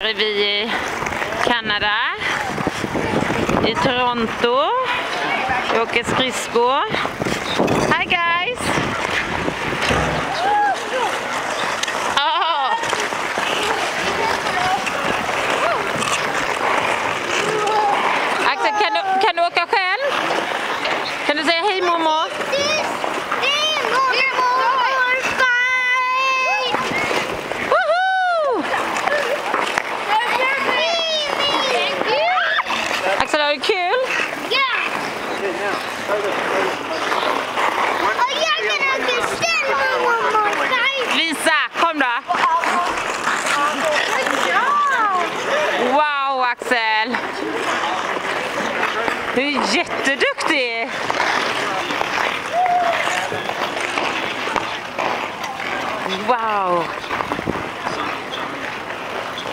Är vi i Kanada, i Toronto. Vi åker skridskor. Hi guys! Oh. Axel, kan du åka själv? Kan du säga hej mormor? Axel, har du kul? Ja! Och jag kan åka ställa mormor. Lisa, kom då! Wow, Axel! Du är jätteduktig! Wow!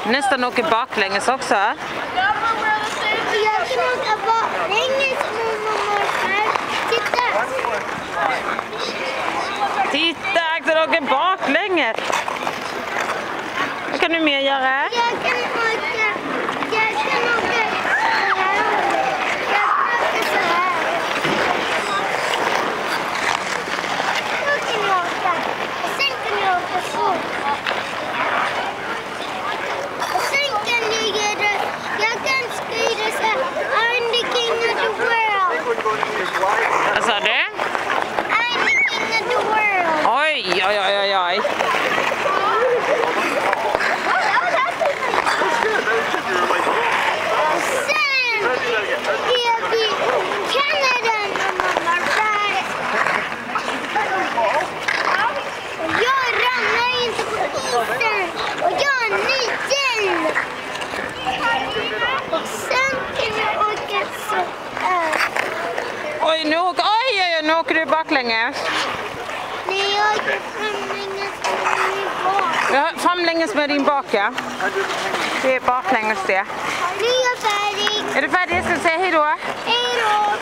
Nästan åker baklänges också. Jag kan åka baklänges mormor. Titta! Titta, Axel åker baklänges! Vad kan du mer göra? Jag kan åka så här. Jag kan åka så här. Så kan jag åka. Och sen kan jag åka så. Och sen kan jag kan skriva så här. I'm the king of the world. Vad sa du? I'm the king of the world. Oj, oj, oj, oj, oj. Sen är vi Kanada, mamma. Jag ramlar inte på isen och jag är liten. Och sen kan vi åka så här. Oj, nu åker du baklänges. Nej, jag åker framlänges med min bak. Ja, framlänges med din bak, ja. Det är baklänges det. Nu är jag färdig. Är du färdig? Ska vi säga hej då? Hej då.